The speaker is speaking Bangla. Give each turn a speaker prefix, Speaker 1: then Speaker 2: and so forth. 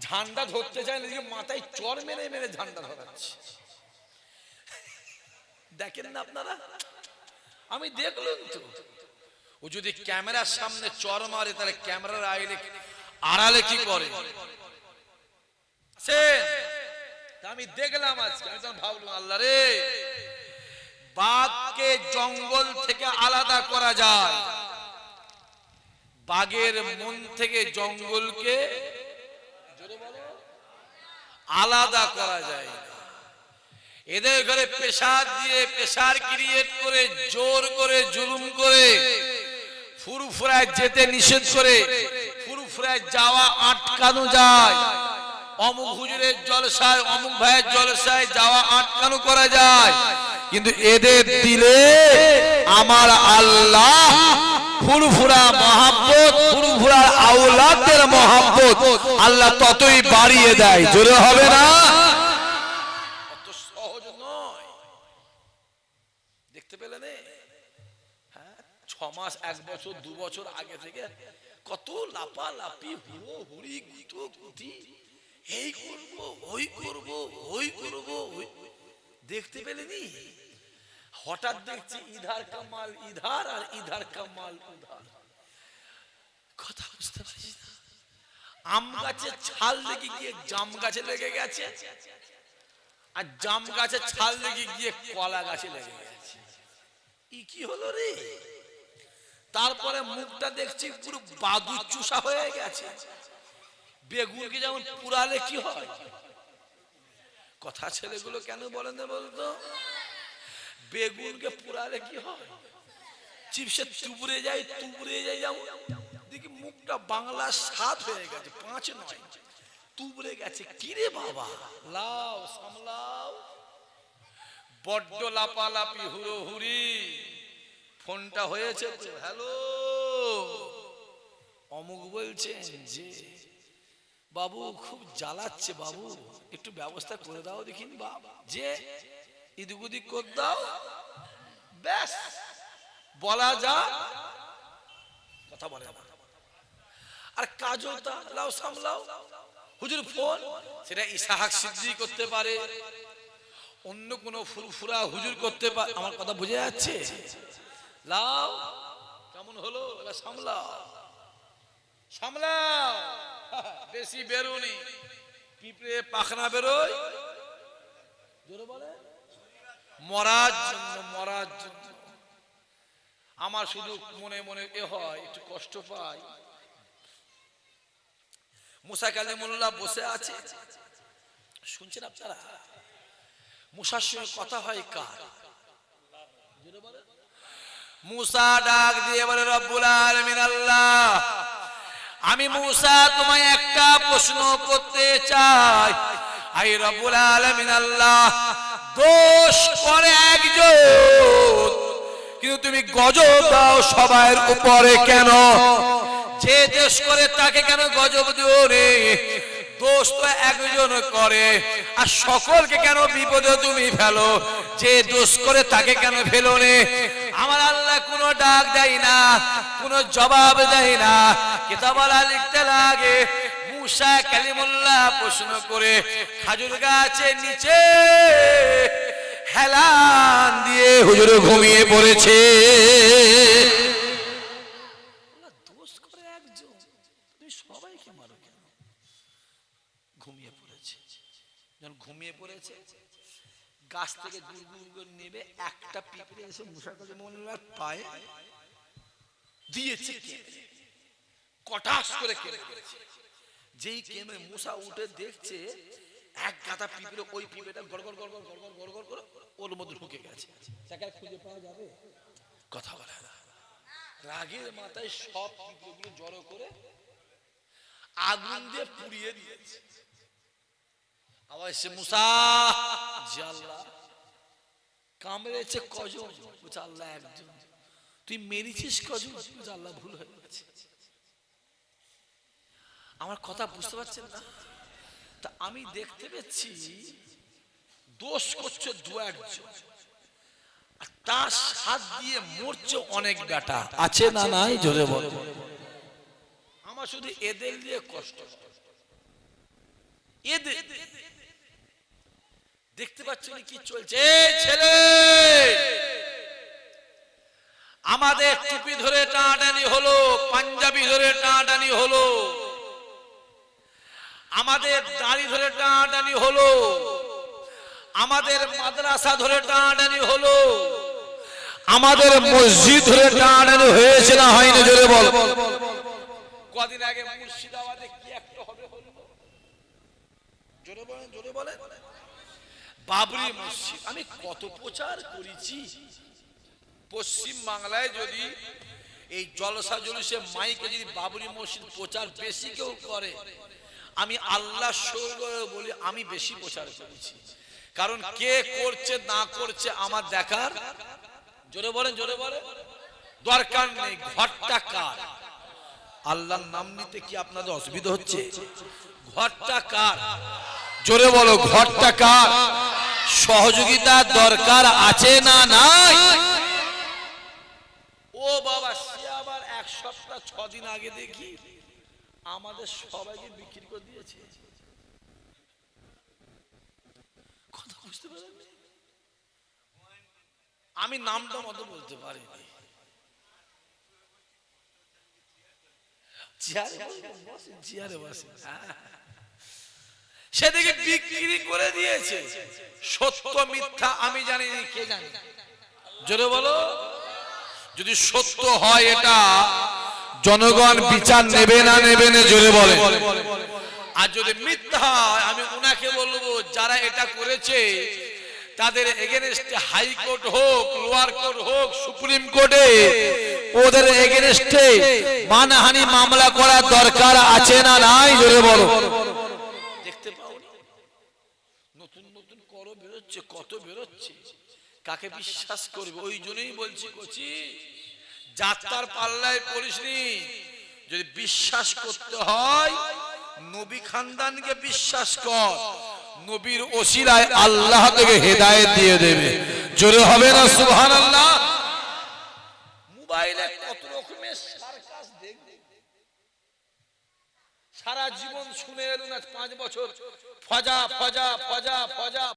Speaker 1: ঝান্ডা ধরতে চায় না, মাথায় চর মেরে মেরে ঝান্ডা ধরাচ্ছে। দেখেন না আপনারা, আমি দেখলাম তো। ও যদি ক্যামেরার সামনে চর মারে তাহলে ক্যামেরার আড়ালে কি করে? আমি দেখলাম আজকে, আমি তখন ভাবলাম আল্লাহ রে, বাঘকে জঙ্গল থেকে আলাদা করা যায়, বাঘের মন থেকে জঙ্গলকে আলাদা করা যায়। এদের ঘরে প্রেসার দিয়ে, প্রেসার ক্রিয়েট করে, জোর করে, জুলুম করে, ফুরফুরায় যেতে নিষেধ করে, ফুরফুরায় যাওয়া আটকানো যায়। অমুক হুজুরের জলসায়, অমুক ভাইয়ের জলসায় যাওয়া আটকানো করা যায়। কিন্তু এদের দিলে আমার আল্লাহ ফুরফুরা মহাব্বত, ফুরফুরার আওলাদের মহাব্বত আল্লাহ ততই বাড়িয়ে দেয়। জোরে হবে না? অত সহজ নয়। দেখতে পেলেন? হ্যাঁ, 6 মাস, 1 বছর, 2 বছর আগে থেকে কত লাপালাপি, হুড়ো হুড়ি, গুতো গুতি, এই করবো, ওই করবো, ওই করবো, দেখতে পেলেনি? হঠাৎ দেখছি ইধার কামাল ইধার আর ইধার কামাল উধার। কথা বুঝতে পারছি না। আম গাছের ছাল লেগে গিয়ে জাম গাছে লেগে গেছে, আর জাম গাছের ছাল লেগে গিয়ে কলা গাছে লেগে গেছে। কি হলো রে? তারপরে মুখটা দেখছি পুরো বাদুর চুষা হয়ে গেছে। বেগুনকে যেমন পুরালে কি হয়, কথা ছেলেগুলো কেন বলেন না বলতো? বেগুনকে পুরালে কি হয়? চিপসে তুবড়ে যায়, তুবড়ে যায়। যেমন দেখি মুখটা বাংলা 7 হয়ে গেছে, 5 নয়, তুবড়ে গেছে। কিরে বাবা, লাও সামলাও। বড্ড লাপালাপি, হুড়ো হুড়ি। ফোনটা হয়েছে তো, হ্যালো অমুক বলছেন যে বাবু খুব জ্বালাচ্ছে, বাবু একটু ব্যবস্থা করে দাও দেখিন, বাবা যে ইদিক উদিক করে দাও, ব্যাস বলা যা, কথা বলে না। আর কাজটা লাও সামলাও, হুজুর ফোন, সেটা ইসাহাক সিদ্দিক করতে পারে, অন্য কোন ফুরফুরা হুজুর করতে পারে। আমার কথা বুঝে যাচ্ছে? লাও কেমন হলো, সামলাও সামলাও, বেশি বেরোনি, পিঁপড়ে পাখনা বেরোয় জোরে বলে মরার জন্য, মরার জন্য। আমার শুধু মনে মনে এ হয়, একটু কষ্ট পাই। মুসা কালিমুল্লাহ বসে আছে, শুনছেন আপনারা? মুসার সঙ্গে কথা হয় কার? মুসা ডাক দিয়ে বলে, রব্বুল আলামিন আল্লাহ, আমি মুসা তোমায় একটা প্রশ্ন করতে চাই। আই রব্বুল আলামিন আল্লাহ, দোষ করে একজন, কিন্তু তুমি গজব দাও সবার উপরে কেন? যে দোষ করে তাকে কেন গজব দিও রে? দোষ তো একজন করে, আর সকলকে কেন বিপদে তুমি ফেলো? যে দোষ করে তাকে কেন ফেলো রে? আমার আল্লাহ কোনো ডাক দেয় না, কোনো জবাব দেয় না। কিতাবওয়ালা লিখতে লাগে, মুসা কালিমুল্লাহ প্রশ্ন করে খাজুর গাছের নিচে হেলান দিয়ে হুজুর ঘুমিয়ে পড়েছে। দোষ করে একজন, তুমি সবাইকে মারো কেন? ঘুমিয়ে পড়েছে। যখন ঘুমিয়ে পড়েছে, গাছ থেকে দূর দূর করে নেবে একটা পিঁপড়ে এসে মুসা কালিমুল্লাহর পায়ে দিয়েছে, কটাস করে কেটে দিয়েছে। যেই কেমে মুসা উঠে দেখছে এক গাদা পিঁপড়ে, ওই পিঁপড়েটা গড়গড় গড়গড় গড়গড় গড়গড় করে ওর মধ্যে ঢুকে গেছে। তাকে খুঁজে পাওয়া যাবে? কথা বলে না। রাগের মাথায় সব পিঁপড়েগুলো জড়ো করে আগুন দিয়ে পুড়িয়ে দিয়েছে। আবার সে মুসা, জি আল্লাহ, কামড়েছে কজন? বলছে আল্লাহ একজন। তুই মেরেছিস কজন? বলছে আল্লাহ ভুল হয়ে গেছে। আমার কথা বুঝতে পারছেন না? তা আমি দেখতে পেয়েছি দোষ করছে 2-1 জন, আর তার হাত দিয়ে মরছে অনেক বেটা। আছে না নাই? জোরে বল। আমার শুধু এদের দিয়ে কষ্ট। দেখতে পাচ্ছেন কি চলছে? এই ছেলে, আমাদের টুপি ধরে টানাটানি হলো, পাঞ্জাবি ধরে টানাটানি হলো, আমাদের দাড়ি ধরে টানাটানি হলো, আমাদের মাদ্রাসা ধরে টানাটানি হলো, আমাদের মসজিদ ধরে টানাটানি হয়েছে না হয়নি? জোরে বল। কদিন আগে মুর্শিদাবাদে কি একটা হবে হলো, জোরে বলেন, জোরে বলেন, বাবরি মসজিদ। আমি কত প্রচার করেছি, পশ্চিম বাংলায় যদি এই জলসা জলুসে মাইকে যদি বাবরি মসজিদ প্রচার বেশি কেউ করে, আমি আল্লাহ সৌগরে বলি আমি বেশি প্রচার করেছি। কারণ কে করছে না করছে আমার দেখার, জোরে বলেন, জোরে বলেন, দরকার নেই। ঘরটা কার? আল্লাহর নাম নিতে কি আপনাদের অসুবিধা হচ্ছে? ঘরটা কার? জোরে বলো, ঘরটা কার? সহযোগিতা দরকার আছে না নাই? ও বাবা, সে আবার এক সপ্তাহ 6 দিন আগে দেখি আমাদের সবাইকে বিক্রি করে দিয়েছে। কথা বুঝতে পারেন? আমি নামটা মতো বলতে পারিনি। সেদিকে বিক্রি করে দিয়েছে। সত্য মিথ্যা আমি জানি, কে জানে? জোরে বলো। যদি সত্য হয় এটা জনগণ বিচার নেবে না নেবে না? জোরে বলে। আর যদি মিথ্যা হয় আমি উনাকে বলবো যারা এটা করেছে তাদের এগেনস্টে হাইকোর্ট হোক, লোয়ার কোর্ট হোক, সুপ্রিম কোর্টে ওদের এগেনস্টে মানহানি মামলা করার দরকার আছে না নাই? জোরে বলো। দেখতে পাও নতুন নতুন করো বেরোচ্ছে, কত বেরোচ্ছে, কাকে বিশ্বাস করবে? ওই জন্যই বলছি কোচি, যাত্রার পাল্লায় পড়িসনি। যদি বিশ্বাস করতে হয় নবী খানদানকে বিশ্বাস কর, নবীর ওসিলায় আল্লাহ থেকে হেদায়েত দিয়ে দেবে। জোরে হবে না সুবহানাল্লাহ? মোবাইলে কত রকমের সার্কাস দেখবে, সারা জীবন শুনে এলুন, 5 বছর ফজা ফজা ফজা ফজা।